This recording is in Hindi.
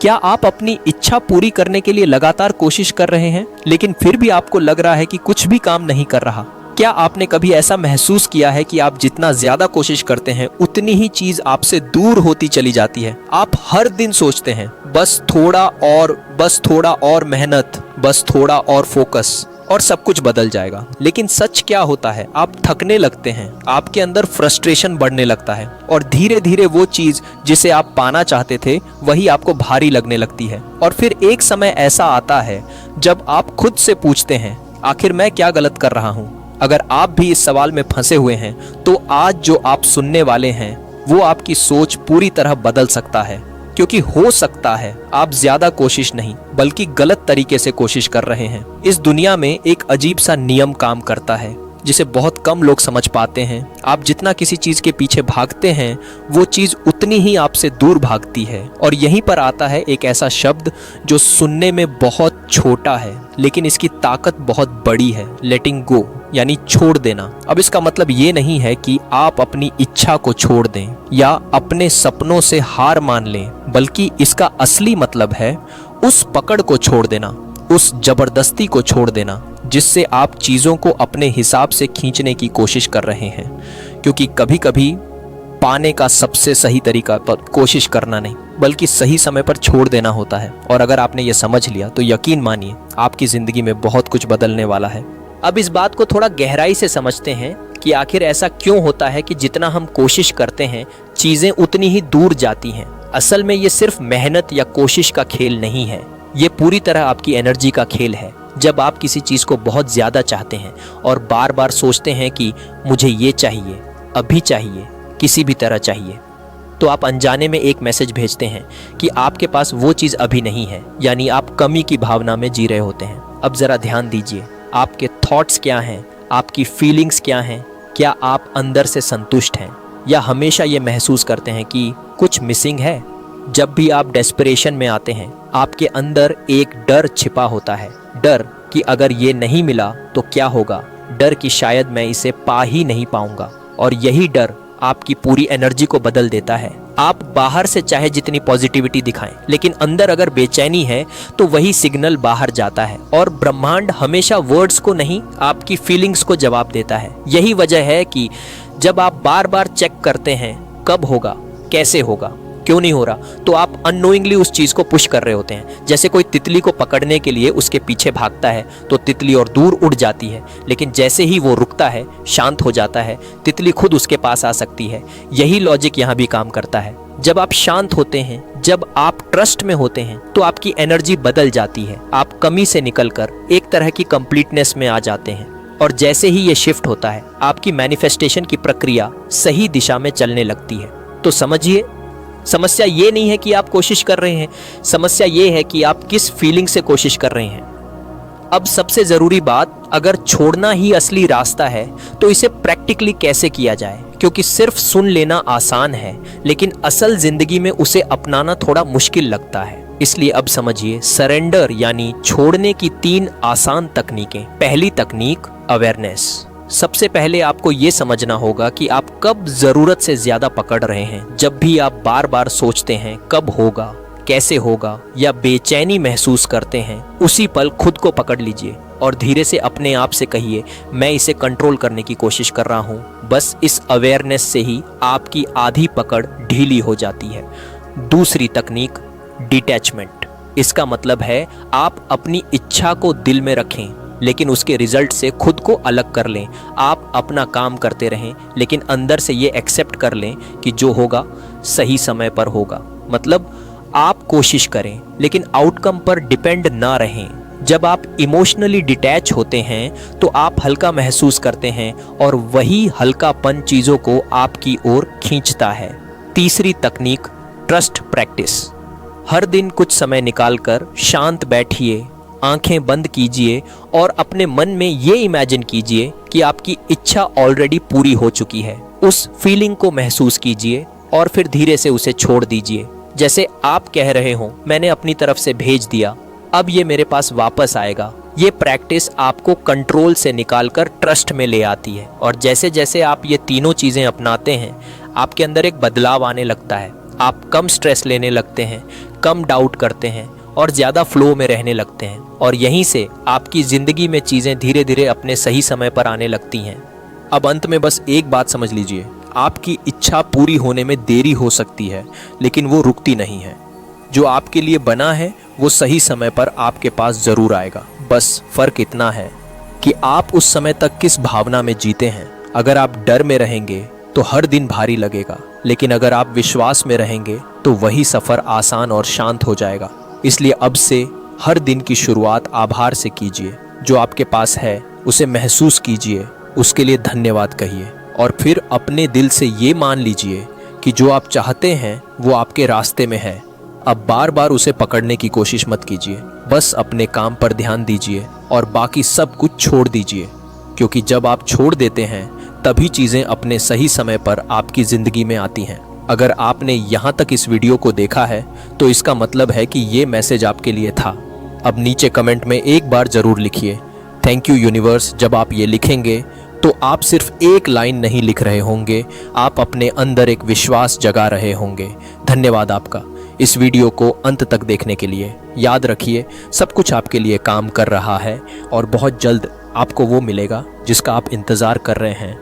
क्या आप अपनी इच्छा पूरी करने के लिए लगातार कोशिश कर रहे हैं, लेकिन फिर भी आपको लग रहा है कि कुछ भी काम नहीं कर रहा? क्या आपने कभी ऐसा महसूस किया है कि आप जितना ज्यादा कोशिश करते हैं उतनी ही चीज आपसे दूर होती चली जाती है? आप हर दिन सोचते हैं बस थोड़ा और मेहनत, बस थोड़ा और फोकस और सब कुछ बदल जाएगा। लेकिन सच क्या होता है, आप थकने लगते हैं, आपके अंदर फ्रस्ट्रेशन बढ़ने लगता है और धीरे धीरे वो चीज जिसे आप पाना चाहते थे वही आपको भारी लगने लगती है। और फिर एक समय ऐसा आता है जब आप खुद से पूछते हैं, आखिर मैं क्या गलत कर रहा हूँ? अगर आप भी इस सवाल में फंसे हुए हैं तो आज जो आप सुनने वाले हैं वो आपकी सोच पूरी तरह बदल सकता है, क्योंकि हो सकता है आप ज्यादा कोशिश नहीं बल्कि गलत तरीके से कोशिश कर रहे हैं। इस दुनिया में एक अजीब सा नियम काम करता है जिसे बहुत कम लोग समझ पाते हैं। आप जितना किसी चीज के पीछे भागते हैं वो चीज उतनी ही आपसे दूर भागती है। और यहीं पर आता है एक ऐसा शब्द जो सुनने में बहुत छोटा है लेकिन इसकी ताकत बहुत बड़ी है, लेटिंग गो, यानी छोड़ देना। अब इसका मतलब ये नहीं है कि आप अपनी इच्छा को छोड़ दें या अपने सपनों से हार मान लें, बल्कि इसका असली मतलब है उस पकड़ को छोड़ देना, उस जबरदस्ती को छोड़ देना जिससे आप चीज़ों को अपने हिसाब से खींचने की कोशिश कर रहे हैं। क्योंकि कभी कभी पाने का सबसे सही तरीका कोशिश करना नहीं बल्कि सही समय पर छोड़ देना होता है। और अगर आपने ये समझ लिया तो यकीन मानिए आपकी ज़िंदगी में बहुत कुछ बदलने वाला है। अब इस बात को थोड़ा गहराई से समझते हैं कि आखिर ऐसा क्यों होता है कि जितना हम कोशिश करते हैं चीज़ें उतनी ही दूर जाती हैं। असल में ये सिर्फ मेहनत या कोशिश का खेल नहीं है, ये पूरी तरह आपकी एनर्जी का खेल है। जब आप किसी चीज़ को बहुत ज़्यादा चाहते हैं और बार बार सोचते हैं कि मुझे ये चाहिए, अभी चाहिए, किसी भी तरह चाहिए, तो आप अनजाने में एक मैसेज भेजते हैं कि आपके पास वो चीज़ अभी नहीं है, यानी आप कमी की भावना में जी रहे होते हैं। अब ज़रा ध्यान दीजिए, आपके थॉट्स क्या हैं, आपकी फीलिंग्स क्या हैं? क्या आप अंदर से संतुष्ट हैं या हमेशा ये महसूस करते हैं कि कुछ मिसिंग है? जब भी आप डेस्परेशन में आते हैं आपके अंदर एक डर छिपा होता है, डर कि अगर ये नहीं मिला तो क्या होगा, डर कि शायद मैं इसे पा ही नहीं पाऊंगा। और यही डर आपकी पूरी एनर्जी को बदल देता है। आप बाहर से चाहे जितनी पॉजिटिविटी दिखाएं, लेकिन अंदर अगर बेचैनी है तो वही सिग्नल बाहर जाता है। और ब्रह्मांड हमेशा वर्ड्स को नहीं, आपकी फीलिंग्स को जवाब देता है। यही वजह है कि जब आप बार बार चेक करते हैं कब होगा, कैसे होगा, क्यों नहीं हो रहा, तो आप अननोइंगली उस चीज़ को पुश कर रहे होते हैं। जैसे कोई तितली को पकड़ने के लिए उसके पीछे भागता है तो तितली और दूर उड़ जाती है, लेकिन जैसे ही वो रुकता है, शांत हो जाता है, तितली खुद उसके पास आ सकती है। यही लॉजिक यहाँ भी काम करता है। जब आप शांत होते हैं, जब आप ट्रस्ट में होते हैं तो आपकी एनर्जी बदल जाती है। आप कमी से निकलकर एक तरह की कंप्लीटनेस में आ जाते हैं। और जैसे ही ये शिफ्ट होता है आपकी मैनिफेस्टेशन की प्रक्रिया सही दिशा में चलने लगती है। तो समझिए, समस्या ये नहीं है कि आप कोशिश कर रहे हैं, समस्या ये है कि आप किस फीलिंग से कोशिश कर रहे हैं। अब सबसे ज़रूरी बात, अगर छोड़ना ही असली रास्ता है तो इसे प्रैक्टिकली कैसे किया जाए, क्योंकि सिर्फ सुन लेना आसान है लेकिन असल ज़िंदगी में उसे अपनाना थोड़ा मुश्किल लगता है। इसलिए अब समझिए, सरेंडर यानी छोड़ने की 3 आसान तकनीकें। पहली तकनीक, अवेयरनेस। सबसे पहले आपको ये समझना होगा कि आप कब ज़रूरत से ज़्यादा पकड़ रहे हैं। जब भी आप बार बार सोचते हैं कब होगा, कैसे होगा या बेचैनी महसूस करते हैं, उसी पल खुद को पकड़ लीजिए और धीरे से अपने आप से कहिए, मैं इसे कंट्रोल करने की कोशिश कर रहा हूँ। बस इस अवेयरनेस से ही आपकी आधी पकड़ ढीली हो जाती है। दूसरी तकनीक, डिटैचमेंट। इसका मतलब है आप अपनी इच्छा को दिल में रखें लेकिन उसके रिजल्ट से खुद को अलग कर लें। आप अपना काम करते रहें लेकिन अंदर से ये एक्सेप्ट कर लें कि जो होगा सही समय पर होगा। मतलब आप कोशिश करें लेकिन आउटकम पर डिपेंड ना रहें। जब आप इमोशनली डिटैच होते हैं तो आप हल्का महसूस करते हैं और वही हल्कापन चीज़ों को आपकी ओर खींचता है। तीसरी तकनीक, ट्रस्ट प्रैक्टिस। हर दिन कुछ समय निकालकर शांत बैठिए, आंखें बंद कीजिए और अपने मन में ये इमेजिन कीजिए कि आपकी इच्छा ऑलरेडी पूरी हो चुकी है। उस फीलिंग को महसूस कीजिए और फिर धीरे से उसे छोड़ दीजिए। जैसे आप कह रहे हो, मैंने अपनी तरफ से भेज दिया, अब ये मेरे पास वापस आएगा। ये प्रैक्टिस आपको कंट्रोल से निकालकर ट्रस्ट में ले आती है। और जैसे जैसे आप ये तीनों चीज़ें अपनाते हैं आपके अंदर एक बदलाव आने लगता है। आप कम स्ट्रेस लेने लगते हैं, कम डाउट करते हैं और ज़्यादा फ्लो में रहने लगते हैं, और यहीं से आपकी ज़िंदगी में चीज़ें धीरे धीरे अपने सही समय पर आने लगती हैं। अब अंत में बस एक बात समझ लीजिए, आपकी इच्छा पूरी होने में देरी हो सकती है, लेकिन वो रुकती नहीं है। जो आपके लिए बना है वो सही समय पर आपके पास ज़रूर आएगा। बस फ़र्क इतना है कि आप उस समय तक किस भावना में जीते हैं। अगर आप डर में रहेंगे तो हर दिन भारी लगेगा, लेकिन अगर आप विश्वास में रहेंगे तो वही सफ़र आसान और शांत हो जाएगा। इसलिए अब से हर दिन की शुरुआत आभार से कीजिए। जो आपके पास है उसे महसूस कीजिए, उसके लिए धन्यवाद कहिए, और फिर अपने दिल से ये मान लीजिए कि जो आप चाहते हैं वो आपके रास्ते में है। अब बार बार उसे पकड़ने की कोशिश मत कीजिए, बस अपने काम पर ध्यान दीजिए और बाकी सब कुछ छोड़ दीजिए, क्योंकि जब आप छोड़ देते हैं तभी चीज़ें अपने सही समय पर आपकी ज़िंदगी में आती हैं। अगर आपने यहाँ तक इस वीडियो को देखा है तो इसका मतलब है कि ये मैसेज आपके लिए था। अब नीचे कमेंट में एक बार ज़रूर लिखिए, थैंक यू यूनिवर्स। जब आप ये लिखेंगे तो आप सिर्फ एक लाइन नहीं लिख रहे होंगे, आप अपने अंदर एक विश्वास जगा रहे होंगे। धन्यवाद आपका इस वीडियो को अंत तक देखने के लिए। याद रखिए, सब कुछ आपके लिए काम कर रहा है और बहुत जल्द आपको वो मिलेगा जिसका आप इंतज़ार कर रहे हैं।